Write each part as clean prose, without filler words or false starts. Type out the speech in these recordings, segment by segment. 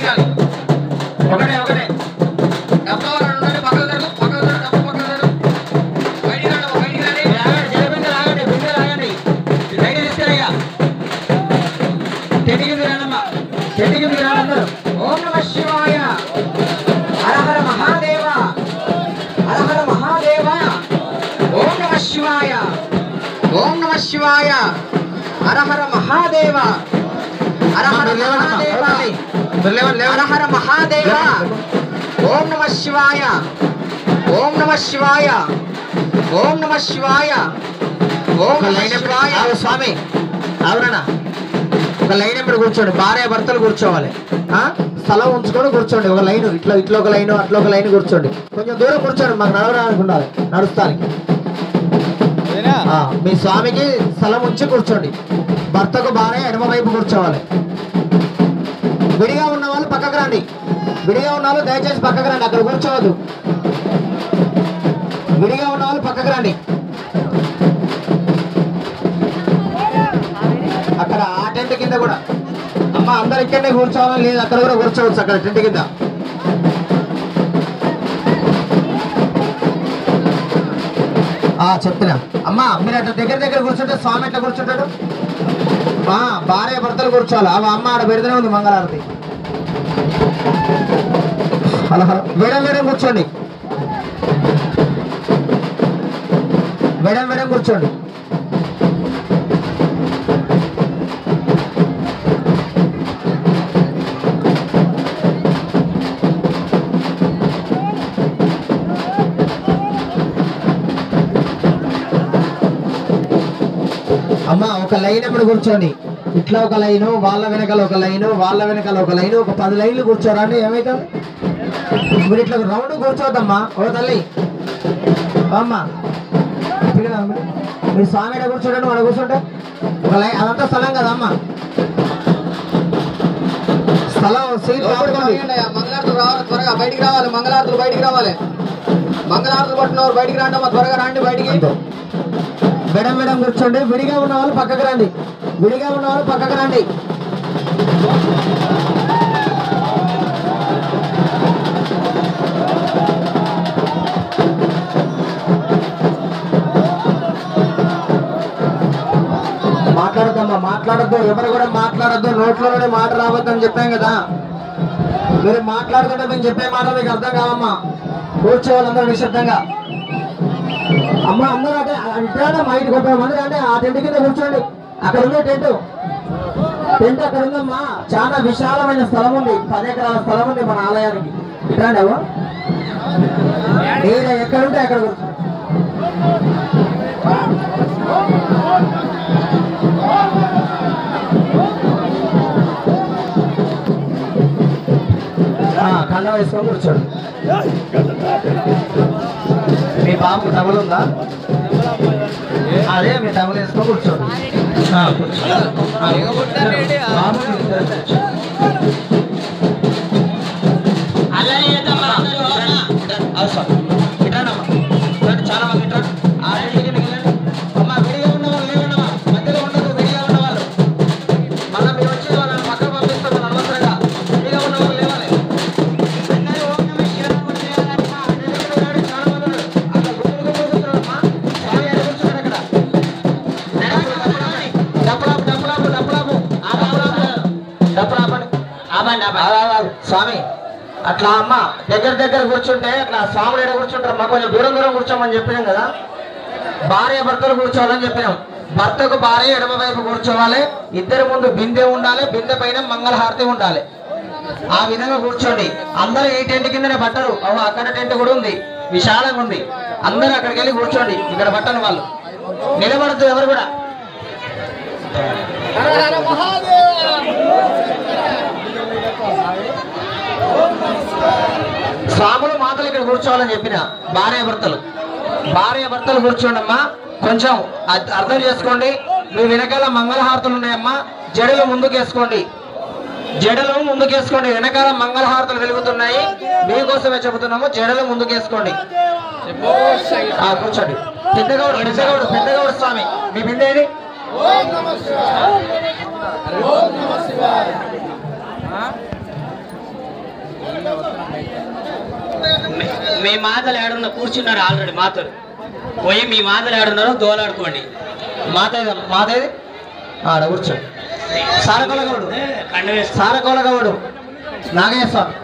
కూర్చోాలి. ఒకటే ఒకటే డబ్బా వాళ్ళు ఉండండి. పక్కన జరుగు, పక్కన జరుగు, డబ్బా పక్కన జరుగు. బయటికి రండి, బయటికి రండి. బిందెలు ఆగండి, బిందెలు ఆగండి. బయట తీసుకురాగా చెట్టుకి మీరు రానమ్మా, చెట్టుకి మీరు రానందరూ. ఓం నమ శివాయ. హర హర మహాదేవ, హర హర మహాదేవ. ఓం నమ శివాయ, ఓం నమ శివాయ. హర హర మహాదేవ, హర హర మహాదేవ, హర హర మహాదేవ. ఓం నమ శివాయ, ఓం నమ శివాయ, ఓం నమ శివాయ, ఓం నమ శివాయ. స్వామి అవునా, ఒక లైన్ ఎప్పుడు కూర్చోండి. భార్య భర్తలు కూర్చోవాలి. స్థలం ఉంచుకొని కూర్చోండి. ఒక లైన్ ఇట్లా ఇట్లా ఒక లైన్ అట్లా ఒక లైన్ కూర్చోండి. కొంచెం దూరం కూర్చోండి, మాకు నడవడానికి ఉండాలి, నడుస్తానికి. మీ స్వామికి స్థలం ఉంచి కూర్చోండి. భర్తకు భార్య ఎడమ వైపు కూర్చోవాలి. విడిగా ఉన్న వాళ్ళు పక్కకు రండి. విడిగా ఉన్న వాళ్ళు దయచేసి పక్కకు రండి, అక్కడ కూర్చోవద్దు. విడిగా ఉన్న వాళ్ళు పక్కకు రండి. అక్కడ ఆ టెంట్ కింద కూడా అమ్మ అందరు ఇక్కడనే కూర్చోవాలని లేదు, అక్కడ కూడా కూర్చోవచ్చు. అక్కడ టెంట్ కింద చెప్తున్నా అమ్మా. మీరు అట్లా దగ్గర దగ్గర కూర్చుంటే స్వామి ఎట్లా కూర్చుంటాడు? భార్య భర్తలు కూర్చోవాలి. అమ్మ ఆడ పెడితేనే ఉంది మంగళారతి. హలో హలో, వేడం వేడం కూర్చోండి, వేడం వేడం కూర్చోండి. అమ్మ ఒక లైన్ ఎప్పుడు కూర్చోండి. ఇట్లా ఒక లైను, వాళ్ళ వెనకాల ఒక లైను, వాళ్ళ వెనకాల ఒక లైను, ఒక 10 లైన్లు కూర్చోరా అండి. ఏమవుతుంది? మీరు ఇట్లా రౌండ్ కూర్చోవద్దమ్మా. ఓ తల్లి అమ్మ, మీరు స్వామి ఎక్కడ కూర్చోండి, వాడు కూర్చుంటే ఒక లైన్. అదంతా స్థలం కదా అమ్మ, స్థలం. మంగళారతులు రావాలి, త్వరగా బయటికి రావాలి. మంగళారతులు బయటికి రావాలి. మంగళారతులు పట్టినవారు బయటికి రాండి అమ్మా, త్వరగా రండి బయటికి. మేడం మేడం కూర్చోండి. విడిగా ఉన్న వాళ్ళు పక్కకు రండి, విడిగా ఉన్న వాళ్ళు పక్కకు రండి. మాట్లాడద్దమ్మా, మాట్లాడద్దు. ఎవరు కూడా మాట్లాడద్దు. నోట్లోనే మాట రావద్దు అని చెప్పాం కదా. మీరు మాట్లాడుతుంటే మేము చెప్పే మాట మీకు అర్థం కావమ్మా. కూర్చోవాలి అందరూ నిశ్శబ్దంగా. అమ్మ అందరూ అంటే అంటారమ్మా, 5-30 మంది అంటే ఆ టెంట్ కింద కూర్చోండి. అక్కడ ఉంది టెంట్, టెంట్ అక్కడ ఉందమ్మా. చాలా విశాలమైన స్థలం ఉంది, 10 ఎకరాల స్థలం ఉంది మన ఆలయానికి. ఇట్లాంటి అవ్వ నేను ఎక్కడుంటే అక్కడ కూర్చో. కళ్ళ వేసుకొని కూర్చోండి. మీ బాబుకు టవల్ ఉందా? అదే మీ టవల్ వేసుకొని కూర్చోండి. చాలా మంది అమ్మా విడిగా ఉన్న వాళ్ళు లేవన్నమా, మధ్యలో ఉండదు. విడిగా ఉన్న వాళ్ళు మళ్ళీ మీరు వచ్చి వాళ్ళని పక్కన పంపిస్తారు అనవసరంగా. విడిగా ఉన్న వాళ్ళు లేవాలి. స్వామి అట్లా అమ్మ దగ్గర దగ్గర కూర్చుంటే అట్లా స్వాములు ఎక్కడ కూర్చుంటారమ్మా, కొంచెం దూరం దూరం కూర్చోమని చెప్పినాం కదా. భార్య భర్తలు కూర్చోవాలని చెప్పినాం. భర్తకు భార్య ఎడమ వైపు కూర్చోవాలి. ఇద్దరు ముందు బిందె ఉండాలి, బిందె పైన మంగళహారతి ఉండాలి. ఆ విధంగా కూర్చోండి. అందరూ ఈ టెంట్ కిందనే పట్టరు. అక్కడ టెంట్ కూడా ఉంది, విశాలంగా ఉంది. అందరూ అక్కడికి వెళ్ళి కూర్చోండి. ఇక్కడ పట్టని వాళ్ళు నిలబడద్దు ఎవరు కూడా. స్వాములు మాతలు ఇక్కడ కూర్చోవాలని చెప్పిన భార్య భర్తలు కూర్చోండి అమ్మా. కొంచెం అర్థం చేసుకోండి. మీ వెనకాల మంగళహారతులు ఉన్నాయమ్మా. జడలు ముందుకేసుకోండి, జడలు ముందుకేసుకోండి. వెనకాల మంగళహారతులు వెలుగుతున్నాయి, మీకోసమే చెబుతున్నాము. జడలు ముందుకేసుకోండి. కూర్చోండి. పెద్దగౌడు స్వామి మీ బిందేది? మీ మాతలు ఏడున్న కూర్చున్నారు ఆల్రెడీ మాతలు పోయి మీ మాతలు ఏడున్నారో దోలాడుకోండి. మాతేది ఆడ కూర్చో. సారకోల గౌడు, సారకోల గౌడు నాగయ్య స్వామి,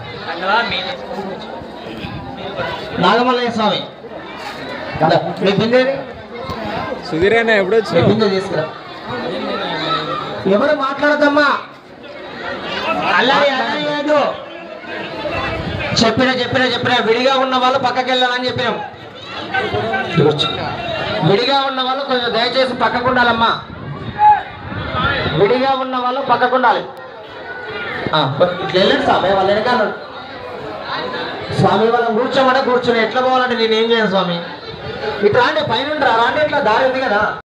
నాగమల్లయ్య స్వామి. మీ బిందేది సుధీరేనా ఎప్పుడు వచ్చి బిందె తీసుకురా. ఎవరు మాట్లాడదమ్మా, అల్లరి అల్లరియదు. చెప్పినా విడిగా ఉన్న వాళ్ళు పక్కకి వెళ్ళాలని చెప్పినాం. విడిగా ఉన్న వాళ్ళు కొంచెం దయచేసి పక్కకు ఉండాలమ్మా. విడిగా ఉన్న వాళ్ళు పక్కకు ఉండాలి. ఇట్లా వెళ్ళండి స్వామి, వాళ్ళు వెనకాల స్వామి వాళ్ళని కూర్చోమని కూర్చొని ఎట్లా పోవాలంటే నేనేం చేయను స్వామి. ఇట్లా రాండి, పైన రాండి, ఇట్లా దారి ఉంది కదా.